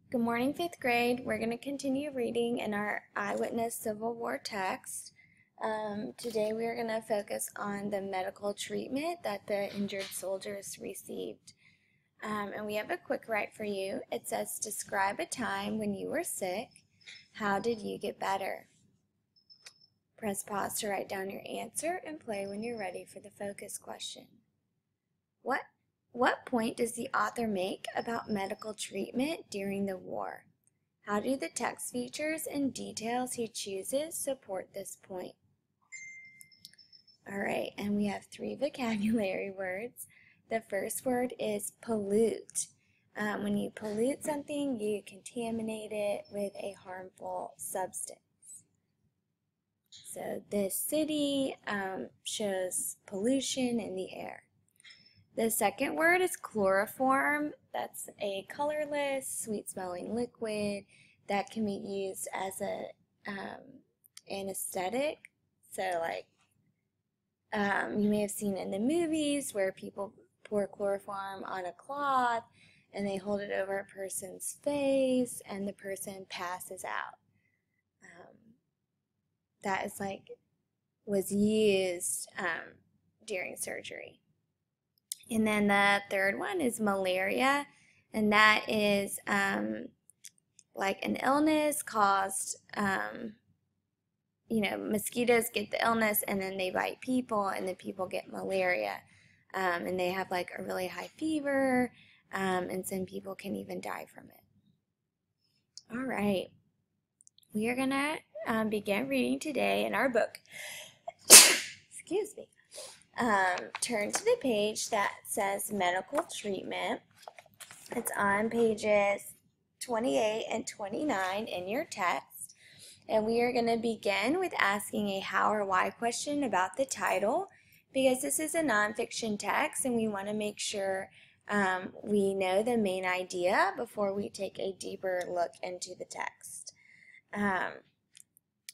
Good morning, 5th grade. We're going to continue reading in our Eyewitness Civil War text. Today we are going to focus on the medical treatment that the injured soldiers received. And we have a quick write for you. It says, describe a time when you were sick. How did you get better? Press pause to write down your answer and play when you're ready for the focus question. What point does the author make about medical treatment during the war? How do the text features and details he chooses support this point? All right, and we have 3 vocabulary words. The first word is pollute. When you pollute something, you contaminate it with a harmful substance. So this city shows pollution in the air. The second word is chloroform. That's a colorless, sweet-smelling liquid that can be used as a anesthetic. So, you may have seen in the movies where people pour chloroform on a cloth and they hold it over a person's face and the person passes out. That is was used during surgery. And then the third one is malaria, and that is like an illness caused, mosquitoes get the illness and then they bite people and then people get malaria. And they have a really high fever, and some people can even die from it. All right, we are going to begin reading today in our book. Excuse me. Turn to the page that says medical treatment. It's on pages 28 and 29 in your text. And we are going to begin with asking a how or why question about the title, because this is a nonfiction text and we want to make sure we know the main idea before we take a deeper look into the text.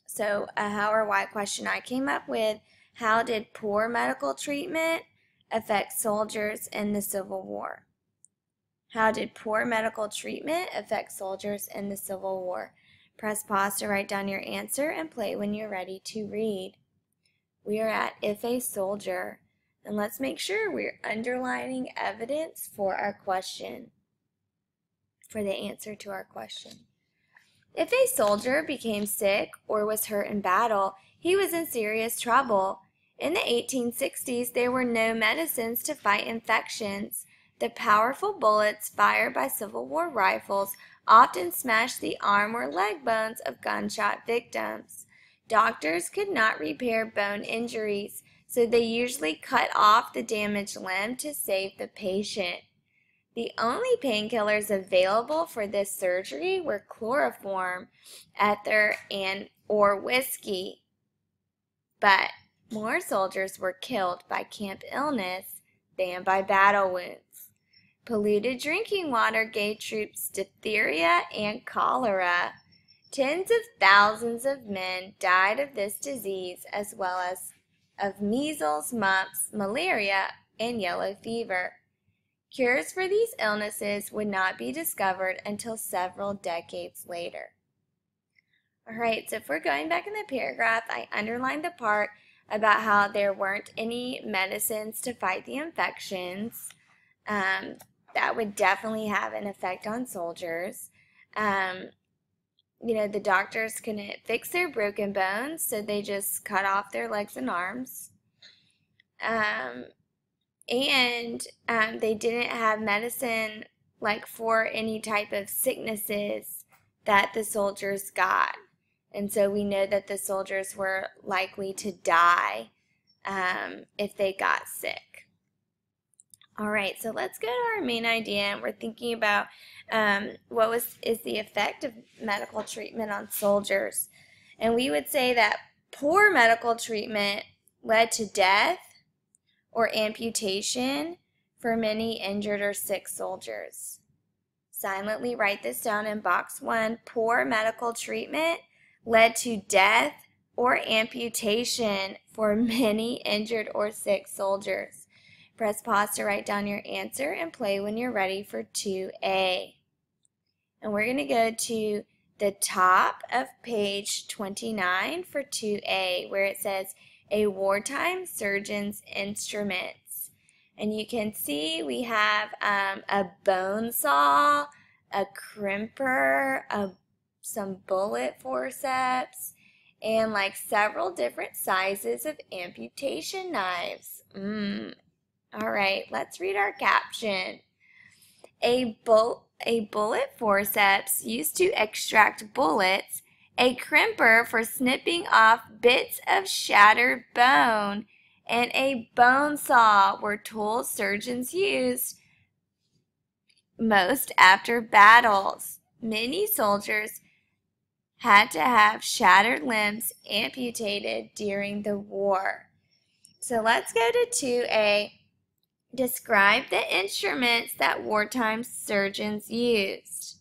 So a how or why question I came up with: how did poor medical treatment affect soldiers in the Civil War? How did poor medical treatment affect soldiers in the Civil War? Press pause to write down your answer and play when you're ready to read. We are at if a soldier, and let's make sure we're underlining evidence for our question, for the answer to our question. If a soldier became sick or was hurt in battle, he was in serious trouble. In the 1860s, there were no medicines to fight infections. The powerful bullets fired by Civil War rifles often smashed the arm or leg bones of gunshot victims. Doctors could not repair bone injuries, so they usually cut off the damaged limb to save the patient. The only painkillers available for this surgery were chloroform, ether, or whiskey. But more soldiers were killed by camp illness than by battle wounds. Polluted drinking water gave troops diphtheria and cholera. Tens of thousands of men died of this disease, as well as of measles, mumps, malaria, and yellow fever. Cures for these illnesses would not be discovered until several decades later. All right, so if we're going back in the paragraph, I underlined the part about how there weren't any medicines to fight the infections. That would definitely have an effect on soldiers. The doctors couldn't fix their broken bones, so they just cut off their legs and arms. And they didn't have medicine for any type of sicknesses that the soldiers got. And so we know that the soldiers were likely to die if they got sick. All right, so let's go to our main idea. We're thinking about what is the effect of medical treatment on soldiers. And we would say that poor medical treatment led to death or amputation for many injured or sick soldiers. Silently write this down in box 1. Poor medical treatment led to death or amputation for many injured or sick soldiers. Press pause to write down your answer and play when you're ready for 2A. And we're going to go to the top of page 29 for 2A, where it says a wartime surgeon's instruments. And you can see we have a bone saw, a crimper, some bullet forceps, and like several different sizes of amputation knives. All right, let's read our caption. A bullet forceps used to extract bullets, a crimper for snipping off bits of shattered bone, and a bone saw were tools surgeons used most after battles. Many soldiers had to have shattered limbs amputated during the war. So let's go to 2A. Describe the instruments that wartime surgeons used.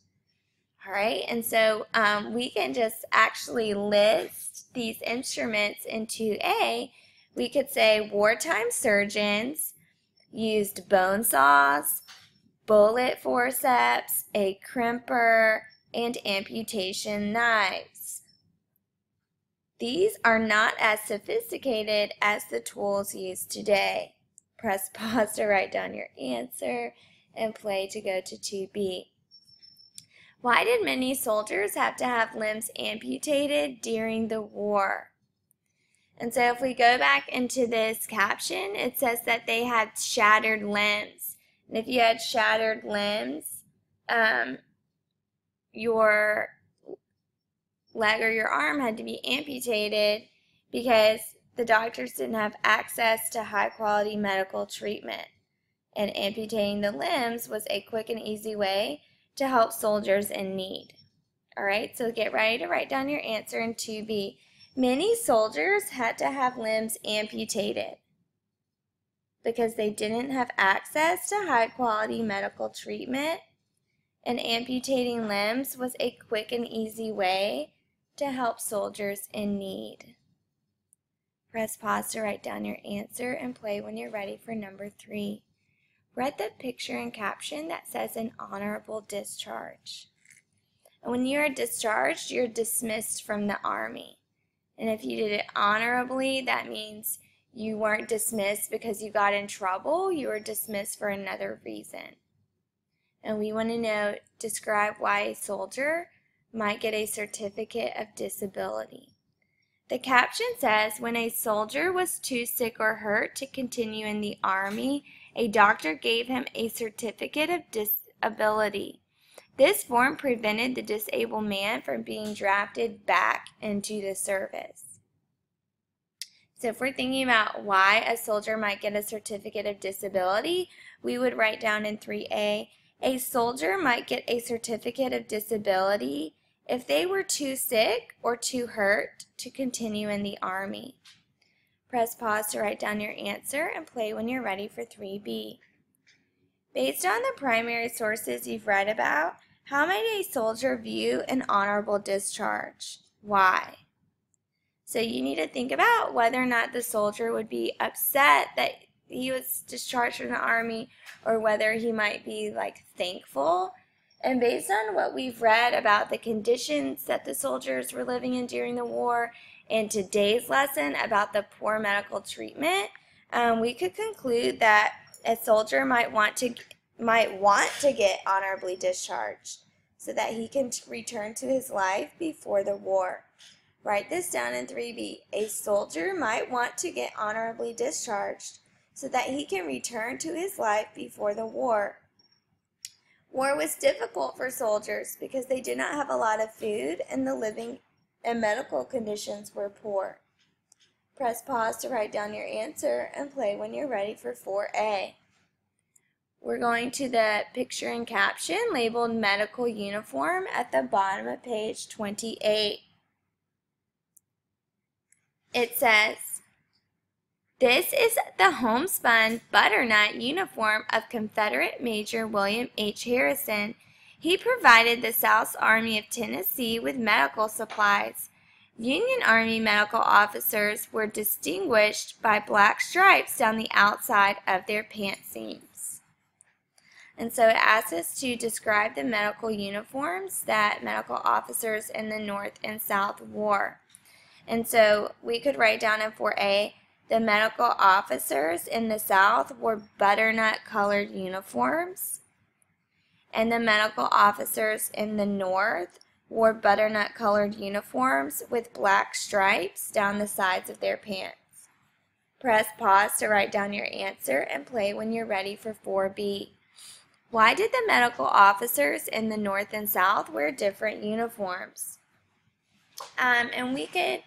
All right, and so we can just actually list these instruments in 2A. We could say wartime surgeons used bone saws, bullet forceps, a crimper, and amputation knives. These are not as sophisticated as the tools used today. Press pause to write down your answer and play to go to 2B. Why did many soldiers have to have limbs amputated during the war? And so if we go back into this caption, it says that they had shattered limbs. And if you had shattered limbs, your leg or your arm had to be amputated because the doctors didn't have access to high-quality medical treatment. And amputating the limbs was a quick and easy way to help soldiers in need. All right, so get ready to write down your answer in 2B. Many soldiers had to have limbs amputated because they didn't have access to high-quality medical treatment, and amputating limbs was a quick and easy way to help soldiers in need. Press pause to write down your answer and play when you're ready for number 3. Read the picture and caption that says an honorable discharge. And when you are discharged, you're dismissed from the Army. And if you did it honorably, that means you weren't dismissed because you got in trouble. You were dismissed for another reason. And we want to know, describe why a soldier might get a certificate of disability. The caption says, when a soldier was too sick or hurt to continue in the Army, a doctor gave him a certificate of disability. This form prevented the disabled man from being drafted back into the service. So if we're thinking about why a soldier might get a certificate of disability, we would write down in 3A, a soldier might get a certificate of disability if they were too sick or too hurt to continue in the Army. Press pause to write down your answer and play when you're ready for 3B. Based on the primary sources you've read about, how might a soldier view an honorable discharge? Why? So you need to think about whether or not the soldier would be upset that he was discharged from the Army, or whether he might be like thankful. And based on what we've read about the conditions that the soldiers were living in during the war and today's lesson about the poor medical treatment, we could conclude that a soldier might want to get honorably discharged so that he can return to his life before the war. Write this down in 3B. A soldier might want to get honorably discharged so that he can return to his life before the war. War was difficult for soldiers because they did not have a lot of food and the living and medical conditions were poor. Press pause to write down your answer and play when you're ready for 4A. We're going to the picture and caption labeled medical uniform at the bottom of page 28. It says, this is the homespun butternut uniform of Confederate Major William H. Harrison. He provided the South Army of Tennessee with medical supplies. Union Army medical officers were distinguished by black stripes down the outside of their pant seams. And so it asks us to describe the medical uniforms that medical officers in the North and South wore. And so we could write down in 4A, the medical officers in the South wore butternut colored uniforms, and the medical officers in the North wore butternut colored uniforms with black stripes down the sides of their pants. Press pause to write down your answer and play when you're ready for 4B. Why did the medical officers in the North and South wear different uniforms? And we could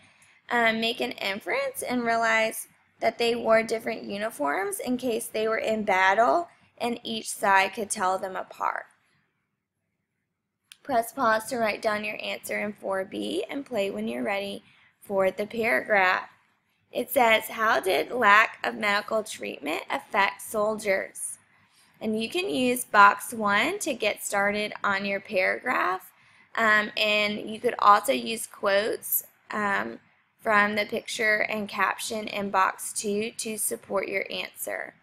make an inference and realize that they wore different uniforms in case they were in battle and each side could tell them apart. Press pause to write down your answer in 4B and play when you're ready for the paragraph. It says, how did lack of medical treatment affect soldiers? And you can use box 1 to get started on your paragraph. And you could also use quotes from the picture and caption in box 2 to support your answer.